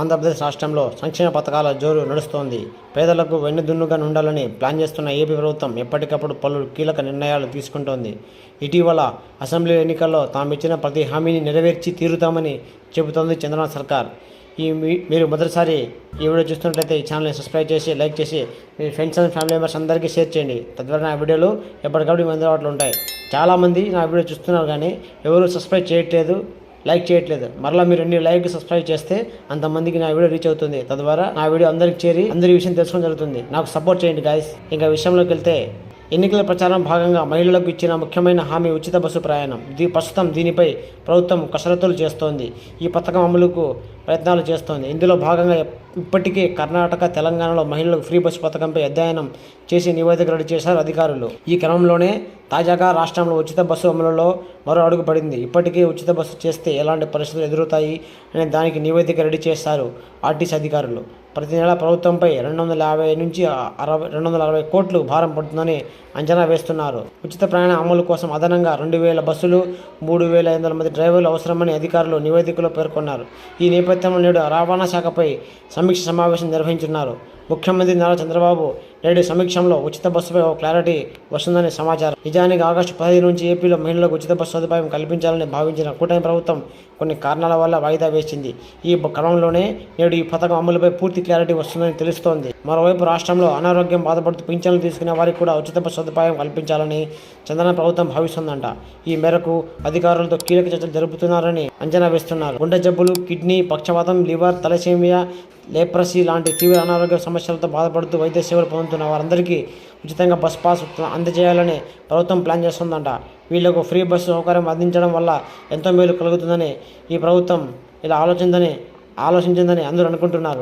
ఆంధ్రప్రదేశ్ రాష్ట్రంలో సంక్షేమ పథకాల జోరు నడుస్తోంది. పేదలకు వెన్నుదన్నుగా ఉండాలని ప్లాన్ చేస్తున్న ఏపీ ప్రభుత్వం ఎప్పటికప్పుడు పలు కీలక నిర్ణయాలు తీసుకుంటోంది. ఇటీవల అసెంబ్లీ ఎన్నికల్లో తామిచ్చిన ప్రతి హామీని నెరవేర్చి తీరుతామని చెబుతోంది చంద్రబాబు సర్కార్. మీరు మొదటిసారి ఈ వీడియో చూస్తున్నట్లయితే ఈ ఛానల్ని సబ్స్క్రైబ్ చేసి, లైక్ చేసి మీ ఫ్రెండ్స్ అండ్ ఫ్యామిలీ మెంబర్స్ అందరికీ షేర్ చేయండి. తద్వారా నా వీడియోలు ఎప్పటికప్పుడు మీ అందుబాటులో ఉంటాయి. చాలామంది నా వీడియో చూస్తున్నారు కానీ ఎవరు సబ్స్క్రైబ్ చేయట్లేదు, లైక్ చేయట్లేదు. మరలా మీరు ఎన్ని లైక్ సబ్స్క్రైబ్ చేస్తే అంతమందికి నా వీడియో రీచ్ అవుతుంది. తద్వారా నా వీడియో అందరికి చేరి అందరి విషయం తెలుసుకోవడం జరుగుతుంది. నాకు సపోర్ట్ చేయండి గాయస్. ఇంకా విషయంలోకి వెళ్తే, ఎన్నికల ప్రచారం భాగంగా మహిళలకు ఇచ్చిన ముఖ్యమైన హామీ ఉచిత బస్సు ప్రయాణం. ప్రస్తుతం దీనిపై ప్రభుత్వం కసరత్తులు చేస్తోంది. ఈ పథకం అమలుకు ప్రయత్నాలు చేస్తోంది. ఇందులో భాగంగా ఇప్పటికే కర్ణాటక, తెలంగాణలో మహిళలకు ఫ్రీ బస్సు పథకంపై అధ్యయనం చేసి నివేదిక రెడీ చేశారు అధికారులు. ఈ క్రమంలోనే తాజాగా రాష్ట్రంలో ఉచిత బస్సు అమలులో మరో అడుగు పడింది. ఇప్పటికే ఉచిత బస్సు చేస్తే ఎలాంటి పరిస్థితులు ఎదురవుతాయి అనే దానికి నివేదిక రెడీ చేశారు ఆర్టీసీ అధికారులు. ప్రతి నెల ప్రభుత్వంపై 250 నుంచి 260 కోట్లు భారం పడుతుందని అంచనా వేస్తున్నారు. ఉచిత ప్రయాణ అమలు కోసం అదనంగా 2000 బస్సులు, 3500 మంది డ్రైవర్లు అవసరమని అధికారులు నివేదికలో పేర్కొన్నారు. ఈ నేపథ్యంలో నేడు రవాణా శాఖపై సమీక్ష సమావేశం నిర్వహించున్నారు. ముఖ్యమంత్రి నారా చంద్రబాబు నేడు సమీక్షంలో ఉచిత బస్సుపై ఓ క్లారిటీ వస్తుందని సమాచారం. నిజానికి ఆగస్టు 15 నుంచి ఏపీలో మహిళలకు ఉచిత బస్సు సదుపాయం కల్పించాలని భావించిన కూటమి ప్రభుత్వం కొన్ని కారణాల వల్ల వాయిదా వేసింది. ఈ క్రమంలోనే నేడు ఈ పథకం అమలుపై పూర్తి క్లారిటీ వస్తుందని తెలుస్తోంది. మరోవైపు రాష్ట్రంలో అనారోగ్యం బాధపడుతూ పింఛన్లు తీసుకునే వారికి కూడా ఉచిత బస్సు సదుపాయం కల్పించాలని చంద్రబాబు ప్రభుత్వం భావిస్తుందంట. ఈ మేరకు అధికారులతో కీలక చర్చలు జరుపుతున్నారని అంచనా వేస్తున్నారు. గుండె జబ్బులు, కిడ్నీ, పక్షవాతం, లివర్, తలసేమియా, లేప్రసీ లాంటి తీవ్ర అనారోగ్య సమస్యలతో బాధపడుతూ వైద్య సేవలు పొందుతున్న వారందరికీ ఉచితంగా బస్ పాస్ అందజేయాలని ప్రభుత్వం ప్లాన్ చేస్తుందంట. వీళ్లకు ఫ్రీ బస్సు సౌకర్యం అందించడం వల్ల ఎంతో మేలు కలుగుతుందని ఈ ప్రభుత్వం ఇలా ఆలోచించిందని అందరూ అనుకుంటున్నారు.